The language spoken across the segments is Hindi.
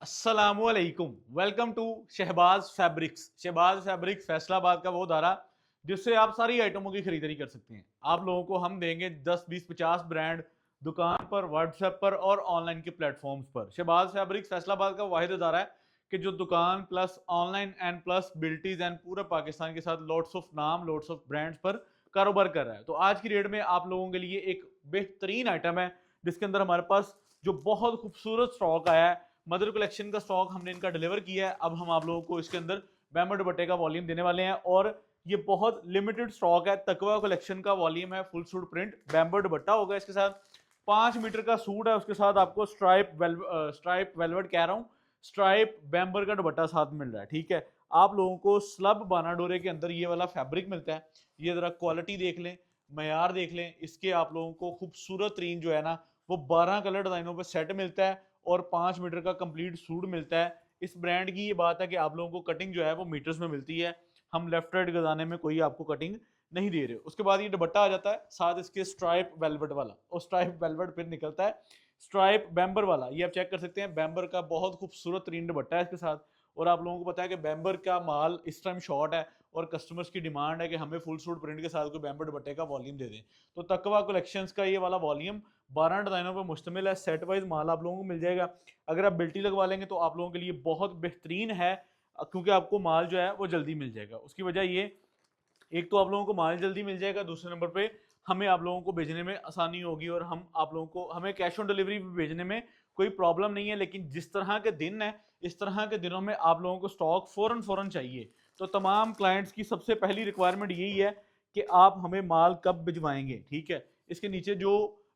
अस्सलामुअलैकुम। Welcome to Shahbaz fabrics. Shahbaz fabrics Faisalabad का वो धारा जिससे आप सारी आइटमों की खरीदारी कर सकते हैं। आप लोगों को हम देंगे 10 20 50 ब्रांड दुकान पर, व्हाट्सएप पर और ऑनलाइन के प्लेटफॉर्म्स पर। शहबाज फैब्रिक्स फैसलाबाद का वाहिद अदारा है कि जो दुकान प्लस ऑनलाइन एंड प्लस बिल्टीज एंड पूरे पाकिस्तान के साथ लॉट्स ऑफ नाम, लॉट्स ऑफ ब्रांड्स पर कारोबार कर रहा है। तो आज की रेट में आप लोगों के लिए एक बेहतरीन आइटम है जिसके अंदर हमारे पास जो बहुत खूबसूरत स्टॉक आया है। मदर कलेक्शन का स्टॉक हमने इनका डिलीवर किया है। अब हम आप लोगों को इसके अंदर बैम्बर दुपट्टे का वॉल्यूम देने वाले हैं और ये बहुत लिमिटेड स्टॉक है। तकवा कलेक्शन का वॉल्यूम है, फुल सूट प्रिंट बैम्बर दुपट्टा होगा इसके साथ। 5 मीटर का सूट है, उसके साथ आपको स्ट्राइप वेलवेट कह रहा हूँ, स्ट्राइप बैम्बर का दुपट्टा साथ मिल रहा है। ठीक है, आप लोगों को स्लब बाना डोरे के अंदर ये वाला फैब्रिक मिलता है। ये जरा क्वालिटी देख लें, मयार देख लें इसके। आप लोगों को खूबसूरत तरीन जो है ना वो 12 कलर डिजाइनों पे सेट मिलता है और 5 मीटर का कंप्लीट सूट मिलता है। इस ब्रांड की ये बात है कि आप लोगों को कटिंग जो है वो मीटर्स में मिलती है। हम लेफ्ट राइट गजाने में कोई आपको कटिंग नहीं दे रहे। उसके बाद ये दुपट्टा आ जाता है साथ इसके स्ट्राइप वेलवेट वाला, और स्ट्राइप वेलवेट फिर निकलता है स्ट्राइप बैम्बर वाला। ये आप चेक कर सकते हैं, बैम्बर का बहुत खूबसूरत तरीन दुपट्टा है इसके साथ। और आप लोगों को पता है कि बैम्बर का माल इस टाइम शॉर्ट है और कस्टमर्स की डिमांड है कि हमें फुल सूट प्रिंट के साथ कोई बैम्बर दुपट्टे का वॉल्यूम दे दें। तो तकवा कलेक्शंस का ये वाला वॉल्यूम 12 डिजाइनों पर मुश्तमिल है। सेट वाइज माल आप लोगों को मिल जाएगा। अगर आप बिल्टी लगवा लेंगे तो आप लोगों के लिए बहुत बेहतरीन है, क्योंकि आपको माल जो है वो जल्दी मिल जाएगा। उसकी वजह ये, एक तो आप लोगों को माल जल्दी मिल जाएगा, दूसरे नंबर पे हमें आप लोगों को भेजने में आसानी होगी और हम आप लोगों को, हमें कैश ऑन डिलीवरी भेजने में कोई प्रॉब्लम नहीं है। लेकिन जिस तरह के दिन है, इस तरह के दिनों में आप लोगों को स्टॉक फौरन फौरन चाहिए। तो तमाम क्लाइंट्स की सबसे पहली रिक्वायरमेंट यही है कि आप हमें माल कब भिजवाएंगे। ठीक है, इसके नीचे जो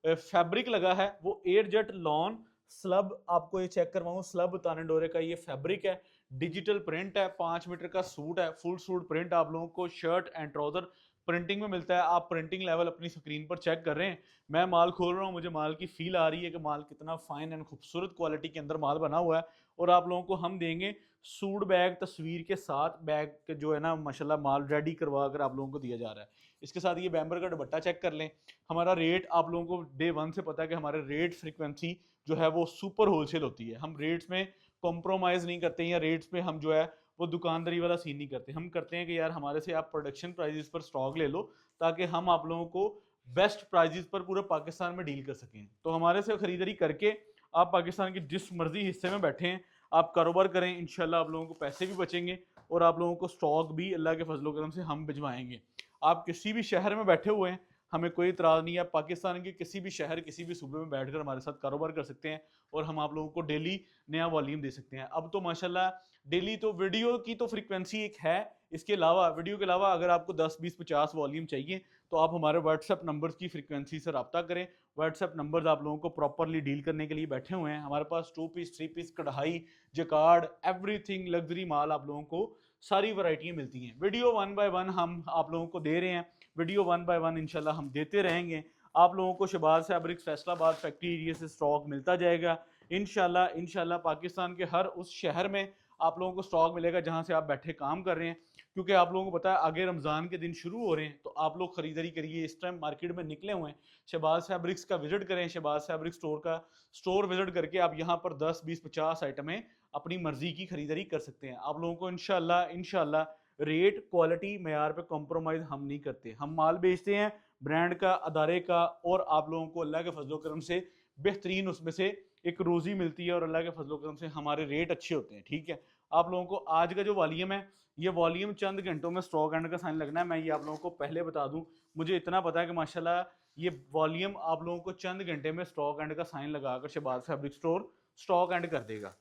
फैब्रिक लगा है वो एयर जेट लॉन स्लब, आपको ये चेक करवाऊं, स्लब ताने डोरे का ये फैब्रिक है। डिजिटल प्रिंट है, 5 मीटर का सूट है, फुल सूट प्रिंट आप लोगों को शर्ट एंड ट्राउजर प्रिंटिंग में मिलता है। आप प्रिंटिंग लेवल अपनी स्क्रीन पर चेक कर रहे हैं। मैं माल खोल रहा हूँ, मुझे माल की फील आ रही है कि माल कितना फाइन एंड खूबसूरत क्वालिटी के अंदर माल बना हुआ है। और आप लोगों को हम देंगे सूट बैग तस्वीर के साथ, बैग जो है ना माशाल्लाह माल रेडी करवा कर आप लोगों को दिया जा रहा है। इसके साथ ये बैम्बर का दुपट्टा चेक कर लें। हमारा रेट आप लोगों को डे वन से पता है कि हमारे रेट फ्रिक्वेंसी जो है वो सुपर होलसेल होती है। हम रेट्स में कॉम्प्रोमाइज़ नहीं करते हैं, या रेट्स पे हम जो है वो दुकानदारी वाला सीन नहीं करते। हम करते हैं कि यार हमारे से आप प्रोडक्शन प्राइजेस पर स्टॉक ले लो ताकि हम आप लोगों को बेस्ट प्राइजेस पर पूरे पाकिस्तान में डील कर सकें। तो हमारे से खरीदारी करके आप पाकिस्तान के जिस मर्जी हिस्से में बैठे हैं आप कारोबार करें, इंशाल्लाह आप लोगों को पैसे भी बचेंगे और आप लोगों को स्टॉक भी अल्लाह के फजलो करम से हम भिजवाएंगे। आप किसी भी शहर में बैठे हुए हैं, हमें कोई इतराज़ नहीं है। पाकिस्तान के किसी भी शहर, किसी भी सूबे में बैठकर हमारे साथ कारोबार कर सकते हैं और हम आप लोगों को डेली नया वॉल्यूम दे सकते हैं। अब तो माशाल्लाह डेली तो वीडियो की तो फ्रीक्वेंसी एक है, इसके अलावा वीडियो के अलावा अगर आपको 10 20 50 वॉल्यूम चाहिए तो आप हमारे व्हाट्सएप नंबर्स की फ्रीक्वेंसी से रब्ता करें। व्हाट्सएप नंबर्स आप लोगों को प्रॉपरली डील करने के लिए बैठे हुए हैं। हमारे पास 2 पीस 3 पीस कढ़ाई जकार्ड एवरीथिंग लग्जरी माल आप लोगों को सारी वैरायटियां मिलती हैं। वीडियो वन बाय वन हम आप लोगों को दे रहे हैं, वीडियो वन बाय वन इंशाल्लाह हम देते रहेंगे। आप लोगों को Shahbaz fabrics Faisalabad factory area से स्टॉक मिलता जाएगा इंशाल्लाह। इंशाल्लाह पाकिस्तान के हर उस शहर में आप लोगों को स्टॉक मिलेगा जहां से आप बैठे काम कर रहे हैं। क्योंकि आप लोगों को पता है आगे रमज़ान के दिन शुरू हो रहे हैं, तो आप लोग खरीदारी करिए। इस टाइम मार्केट में निकले हुए हैं, शहबाज फैब्रिक्स का विजिट करें। शहबाज फैब्रिक स्टोर का स्टोर विजिट करके आप यहाँ पर 10 20 50 आइटमें अपनी मर्जी की खरीदारी कर सकते हैं। आप लोगों को इंशाल्लाह इंशाल्लाह रेट क्वालिटी मयार पे कॉम्प्रोमाइज़ हम नहीं करते। हम माल बेचते हैं ब्रांड का, अदारे का, और आप लोगों को अल्लाह के फजलो करम से बेहतरीन उसमें से एक रोज़ी मिलती है और अल्लाह के फजलो करम से हमारे रेट अच्छे होते हैं। ठीक है, आप लोगों को आज का जो वॉल्यूम है, ये वॉल्यूम चंद घंटों में स्टॉक एंड का साइन लगना है। मैं ये आप लोगों को पहले बता दूं, मुझे इतना पता है कि माशाल्लाह ये वॉल्यूम आप लोगों को चंद घंटे में स्टॉक एंड का साइन लगाकर Shahbaz fabric store stock end कर देगा।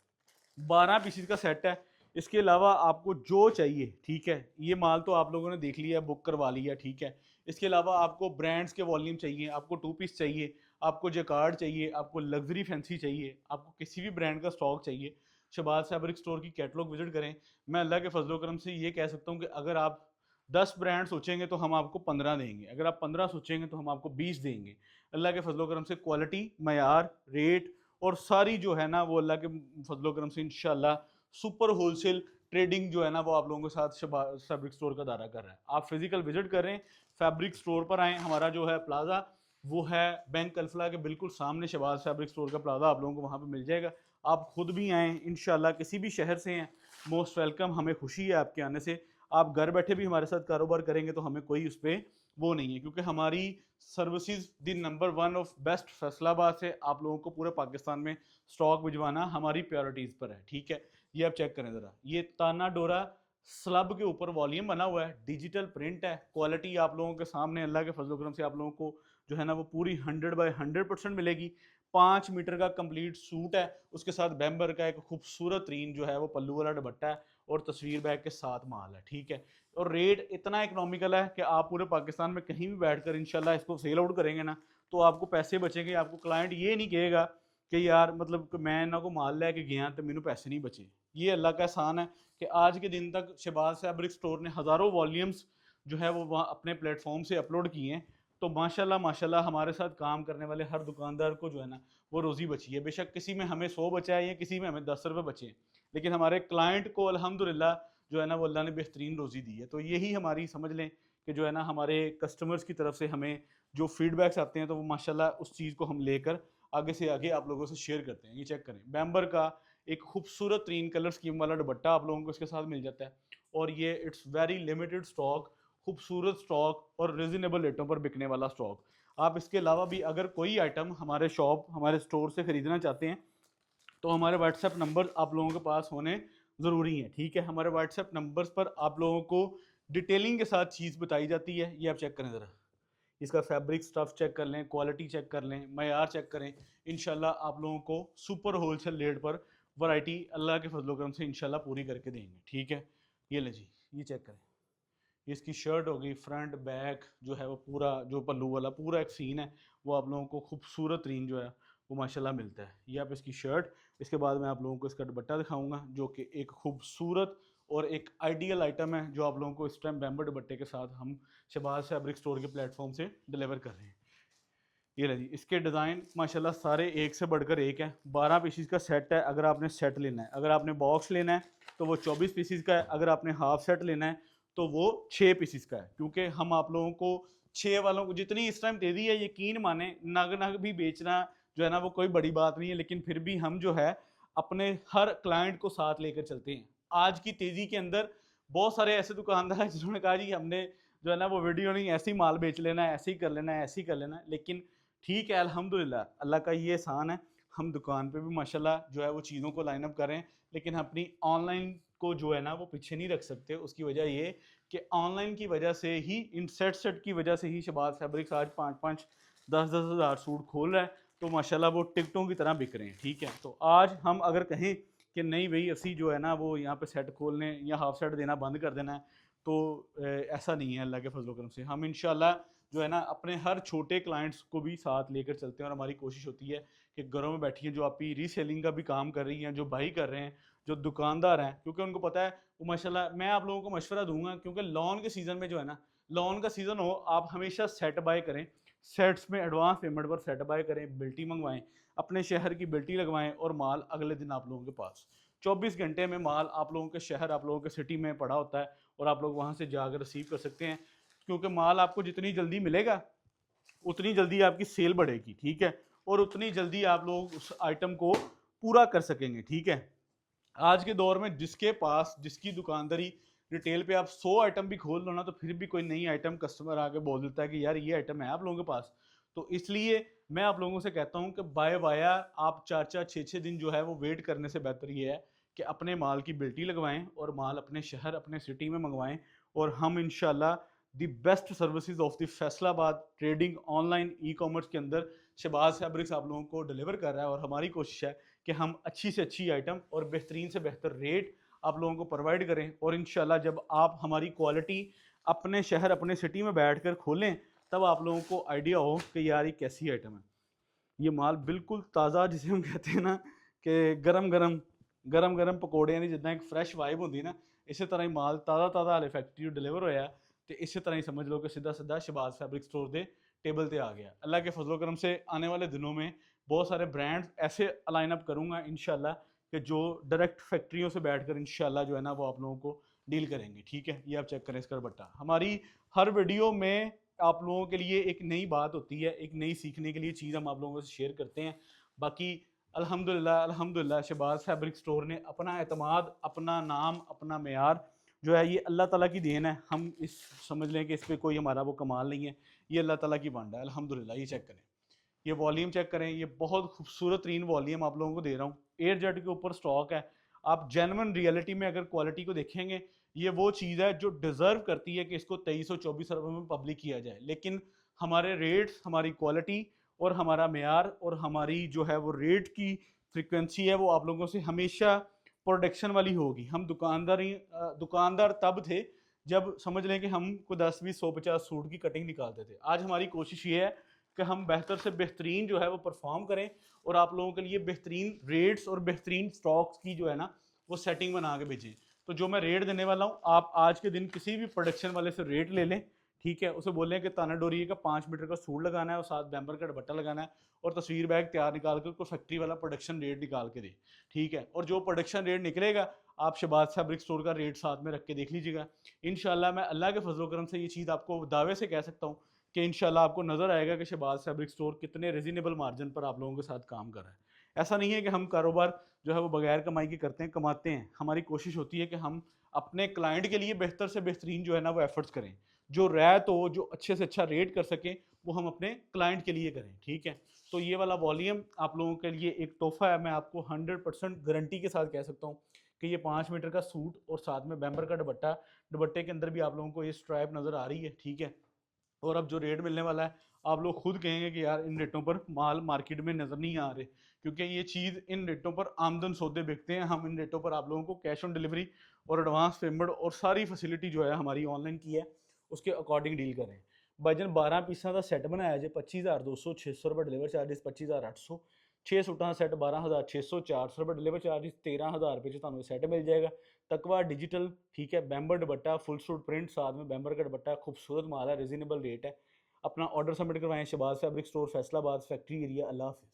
12 पीसीज का सेट है। इसके अलावा आपको जो चाहिए, ठीक है, ये माल तो आप लोगों ने देख लिया, बुक करवा लिया, ठीक है। इसके अलावा आपको ब्रांड्स के वॉल्यूम चाहिए, आपको 2 पीस चाहिए, आपको जकार्ड चाहिए, आपको लग्जरी फैंसी चाहिए, आपको किसी भी ब्रांड का स्टॉक चाहिए, शहबाज फैब्रिक स्टोर की कैटलॉग विजिट करें। मैं अल्लाह के फजलो करम से ये कह सकता हूँ कि अगर आप 10 ब्रांड सोचेंगे तो हम आपको 15 देंगे, अगर आप 15 सोचेंगे तो हम आपको 20 देंगे। अल्लाह के फजलो करम से क्वालिटी, मयार, रेट और सारी जो है ना वो अल्लाह के फजलो करम से इंशाल्लाह सुपर होलसेल ट्रेडिंग जो है ना वो आप लोगों के साथ शहबाज फैब्रिक स्टोर का दायरा कर रहा है। आप फिजिकल विजिट कर रहे हैं, फैब्रिक स्टोर पर आए। हमारा जो है प्लाजा वो है बैंक अल्फला के बिल्कुल सामने, शहबाज फैब्रिक स्टोर का प्लाजा आप लोगों को वहाँ पे मिल जाएगा। आप खुद भी आएँ इंशाल्लाह, किसी भी शहर से हैं, मोस्ट वेलकम, हमें खुशी है आपके आने से। आप घर बैठे भी हमारे साथ कारोबार करेंगे तो हमें कोई उस पे वो नहीं है, क्योंकि हमारी services the number 1 of best Faisalabad से आप लोगों को पूरे पाकिस्तान में स्टॉक भिजवाना हमारी प्रायोरिटीज़ पर है, ठीक है। ये आप चेक करें ज़रा, ये ताना डोरा स्लब के ऊपर वॉल्यूम बना हुआ है, डिजिटल प्रिंट है, क्वालिटी आप लोगों के सामने अल्लाह के फजल करम से आप लोगों को जो है ना वो पूरी 100/100% मिलेगी। 5 मीटर का कंप्लीट सूट है, उसके साथ बैम्बर का एक खूबसूरत तरीन जो है वो पल्लू वाला दुपट्टा है और तस्वीर बैग के साथ माल है, ठीक है। और रेट इतना इकोनॉमिकल है कि आप पूरे पाकिस्तान में कहीं भी बैठकर इंशाल्लाह इसको सेल आउट करेंगे ना तो आपको पैसे बचेंगे। आपको क्लाइंट ये नहीं कहेगा कि यार मतलब कि मैं इन्हों को माल लैके गया तो मैंने पैसे नहीं बचे। ये अल्लाह का एहसान है कि आज के दिन तक शहबाज फैब्रिक स्टोर ने हज़ारों वॉल्यूम्स जो है वो वहाँ अपने प्लेटफॉर्म से अपलोड किए हैं। तो माशाल्लाह माशाल्लाह हमारे साथ काम करने वाले हर दुकानदार को जो है ना वो रोज़ी बची है। बेशक किसी में हमें 100 बचा है या किसी में हमें 10 रुपये बचे हैं, लेकिन हमारे क्लाइंट को अल्हम्दुलिल्लाह जो है ना वो अल्लाह ने बेहतरीन रोज़ी दी है। तो यही हमारी समझ लें कि जो है ना हमारे कस्टमर्स की तरफ से हमें जो फीडबैक्स आते हैं तो वो माशाल्लाह उस चीज़ को हम लेकर आगे से आगे आप लोगों से शेयर करते हैं। ये चेक करें, बैम्बर का एक खूबसूरत तीन कलर स्कीम वाला दुपट्टा आप लोगों को इसके साथ मिल जाता है और ये इट्स वेरी लिमिटेड स्टॉक, खूबसूरत स्टॉक और रिजनेबल रेटों पर बिकने वाला स्टॉक। आप इसके अलावा भी अगर कोई आइटम हमारे शॉप हमारे स्टोर से ख़रीदना चाहते हैं तो हमारे व्हाट्सएप नंबर आप लोगों के पास होने ज़रूरी है, ठीक है। हमारे व्हाट्सएप नंबर्स पर आप लोगों को डिटेलिंग के साथ चीज़ बताई जाती है। ये आप चेक करें ज़रा, इसका फैब्रिक स्टफ चेक कर लें, क्वालिटी चेक कर लें, मयार चेक करें। इंशाल्लाह आप लोगों को सुपर होलसेल रेट पर वैरायटी अल्लाह के फजल करम से इंशाल्लाह पूरी करके देंगे, ठीक है। ये ले जी, ये चेक करें, ये इसकी शर्ट हो गई, फ्रंट बैक जो है वो पूरा जो पल्लू वाला पूरा एक सीन है वो आप लोगों को खूबसूरत तरीन जो है वो माशाल्लाह मिलता है। ये आप इसकी शर्ट, इसके बाद मैं आप लोगों को इसका दुपट्टा दिखाऊंगा जो कि एक खूबसूरत और एक आइडियल आइटम है जो आप लोगों को इस टाइम बैम्बर दुपट्टे के साथ हम शहबाज फैब्रिक स्टोर के प्लेटफॉर्म से डिलीवर कर रहे हैं। ये ले जी, इसके डिज़ाइन माशाल्लाह सारे एक से बढ़कर एक है। 12 पीसीज का सेट है अगर आपने सेट लेना है, अगर आपने बॉक्स लेना है तो वो 24 पीसीज का है, अगर आपने हाफ सेट लेना है तो वो 6 पीसीज का है। क्योंकि हम आप लोगों को 6 वालों को जितनी इस टाइम तेज़ी है, यकीन माने नग नग भी बेचना जो है ना वो कोई बड़ी बात नहीं है, लेकिन फिर भी हम जो है अपने हर क्लाइंट को साथ लेकर चलते हैं। आज की तेज़ी के अंदर बहुत सारे ऐसे दुकानदार हैं जिन्होंने कहा जी हमने जो है ना वो वीडियो नहीं, ऐसे ही माल बेच लेना है, ऐसे ही कर लेना है, ऐसे ही कर लेना है। लेकिन ठीक है, अल्हम्दुलिल्लाह अल्लाह का ये एहसान है, हम दुकान पे भी माशाल्लाह जो है वो चीज़ों को लाइन अप कर रहे हैं, लेकिन अपनी ऑनलाइन को जो है ना वो पीछे नहीं रख सकते। उसकी वजह ये कि ऑनलाइन की वजह से ही, इन सेट की वजह से ही शहबाज फैब्रिक्स आज 5-5 10-10 हज़ार सूट खोल रहा है। तो माशाल्लाह वो टिकटों की तरह बिक रहे हैं, ठीक है। तो आज हम अगर कहें कि नहीं भाई असी जो है ना वो यहाँ पे सेट खोलने या हाफ सेट देना बंद कर देना है, तो ऐसा नहीं है। अल्लाह के फजल करम से हम इंशाल्लाह जो है ना अपने हर छोटे क्लाइंट्स को भी साथ लेकर चलते हैं और हमारी कोशिश होती है कि घरों में बैठी हैं जो आपकी रीसेलिंग का भी काम कर रही हैं, जो बाई कर रहे हैं, जो दुकानदार हैं, क्योंकि उनको पता है वो माशाल्लाह मैं आप लोगों को मशवरा दूंगा क्योंकि लॉन के सीज़न में जो है ना, लॉन का सीज़न हो, आप हमेशा सेट बाय करें। सेट्स में एडवांस पेमेंट पर सेट बाय करें, बिल्टी मंगवाएं, अपने शहर की बिल्टी लगवाएं और माल अगले दिन आप लोगों के पास 24 घंटे में माल आप लोगों के शहर, आप लोगों के सिटी में पड़ा होता है और आप लोग वहाँ से जाकर रिसीव कर सकते हैं। क्योंकि माल आपको जितनी जल्दी मिलेगा उतनी जल्दी आपकी सेल बढ़ेगी, ठीक है, और उतनी जल्दी आप लोग उस आइटम को पूरा कर सकेंगे, ठीक है। आज के दौर में जिसके पास जिसकी दुकानदारी रिटेल पे आप 100 आइटम भी खोल लो ना तो फिर भी कोई नई आइटम कस्टमर आके बोल देता है कि यार ये आइटम है आप लोगों के पास। तो इसलिए मैं आप लोगों से कहता हूँ कि बाय वाया आप 4-4 6-6 दिन जो है वो वेट करने से बेहतर ये है कि अपने माल की बिल्टी लगवाएं और माल अपने शहर अपने सिटी में मंगवाएं। और हम इंशाल्लाह the best services of the Faisalabad trading online e commerce के अंदर शहबाज फैब्रिक्स आप लोगों को डिलीवर कर रहा है और हमारी कोशिश है कि हम अच्छी से अच्छी आइटम और बेहतरीन से बेहतर रेट आप लोगों को प्रोवाइड करें। और इंशाल्लाह जब आप हमारी क्वालिटी अपने शहर अपने सिटी में बैठकर खोलें तब आप लोगों को आइडिया हो कि यार ये कैसी आइटम है। ये माल बिल्कुल ताज़ा, जिसे हम कहते हैं ना कि गरम गरम पकौड़े नहीं, जितना एक फ्रैश वाइब होती है ना, इसी तरह ही माल ताज़ा ताज़ा हाले फैक्ट्री डिलीवर होया। तो इसी तरह ही समझ लो कि सीधा सीधा शहबाज फैब्रिक स्टोर के टेबल पे आ गया। अल्लाह के फजलो करम से आने वाले दिनों में बहुत सारे ब्रांड्स ऐसे अलाइन अप करूँगा इंशाल्लाह कि जो डायरेक्ट फैक्ट्रियों से बैठकर इंशाल्लाह जो है ना वो आप लोगों को डील करेंगे, ठीक है। ये आप चेक करें इसका दुपट्टा। हमारी हर वीडियो में आप लोगों के लिए एक नई बात होती है, एक नई सीखने के लिए चीज़ हम आप लोगों से शेयर करते हैं। बाकी अल्हम्दुलिल्लाह अल्हम्दुलिल्लाह शहबाज फैब्रिक स्टोर ने अपना एतमाद, अपना नाम, अपना मेयार जो है ये अल्लाह ताला की देन है। हम इस समझ लें कि इस पे कोई हमारा वो कमाल नहीं है, ये अल्लाह ताला की बांड है अल्हम्दुलिल्लाह। ये चेक करें, ये वॉल्यूम चेक करें, ये बहुत खूबसूरत तरीन वॉल्यूम आप लोगों को दे रहा हूँ। एयर जेट के ऊपर स्टॉक है। आप जेन्युइन रियलिटी में अगर क्वालिटी को देखेंगे, ये वो चीज़ है जो डिज़र्व करती है कि इसको 2324 रुपये में पब्लिक किया जाए। लेकिन हमारे रेट्स, हमारी क्वालिटी और हमारा मेयार और हमारी जो है वो रेट की फ्रिक्वेंसी है वो आप लोगों से हमेशा प्रोडक्शन वाली होगी। हम दुकानदार तब थे जब समझ लें कि हम को 10 20 150 सूट की कटिंग निकालते थे। आज हमारी कोशिश ये है कि हम बेहतर से बेहतरीन जो है वो परफॉर्म करें और आप लोगों के लिए बेहतरीन रेट्स और बेहतरीन स्टॉक्स की जो है ना वो सेटिंग बना के भेजें। तो जो मैं रेट देने वाला हूँ, आप आज के दिन किसी भी प्रोडक्शन वाले से रेट ले लें, ठीक है। उसे बोलें कि ताना डोरिए का 5 मीटर का सूट लगाना है और साथ बैम्बर का दुपट्टा लगाना है और तस्वीर बैग तैयार निकाल कर उसको फैक्ट्री वाला प्रोडक्शन रेट निकाल के दे, ठीक है। और जो प्रोडक्शन रेट निकलेगा आप शहबाज फैब्रिक स्टोर का रेट साथ में रख के देख लीजिएगा। इंशाल्लाह मैं अल्लाह के फजल करम से ये चीज़ आपको दावे से कह सकता हूँ कि इंशाल्लाह आपको नज़र आएगा कि शहबाज फैब्रिक स्टोर कितने रिजनेबल मार्जिन पर आप लोगों के साथ काम कर रहा है। ऐसा नहीं है कि हम कारोबार जो है वो बगैर कमाई के करते हैं, कमाते हैं। हमारी कोशिश होती है कि हम अपने क्लाइंट के लिए बेहतर से बेहतरीन जो है ना वो एफर्ट्स करें, जो रैत हो, जो अच्छे से अच्छा रेट कर सकें, वो हम अपने क्लाइंट के लिए करें, ठीक है। तो ये वाला वॉल्यूम आप लोगों के लिए एक तोहफा है। मैं आपको 100% गारंटी के साथ कह सकता हूँ कि ये 5 मीटर का सूट और साथ में बैम्बर का दुपट्टा, दुपट्टे के अंदर भी आप लोगों को ये स्ट्राइप नज़र आ रही है, ठीक है। और अब जो रेट मिलने वाला है, आप लोग खुद कहेंगे कि यार इन रेटों पर माल मार्केट में नज़र नहीं आ रहे, क्योंकि ये चीज़ इन रेटों पर आमदन सौदे बिकते हैं। हम इन रेटों पर आप लोगों को कैश ऑन डिलीवरी और एडवांस पेमेंट और सारी फैसिलिटी जो है हमारी ऑनलाइन की है, उसके अकॉर्डिंग डील करें। भाईजान 12 पीसा का सैट बनाया जे 25,200, 600 रुपये डिलीवर चार्जिस, 25,800, 6 सूटा का सैट 12,600, 400 रुपये डिलीवर चार्जिस, 13,000 रुपये ਤੁਹਾਨੂੰ सैट मिल जाएगा। तकवा डिजिटल, ठीक है। बैम्बर दुपट्टा फुल सूट प्रिंट, साथ में बैम्बर का दुपट्टा, खूबसूरत माल है, रिजनेबल रेट है। अपना ऑर्डर सबमिट करवाएं Shahbaz fabric store, Faisalabad factory area. अल्लाह हाफिज़।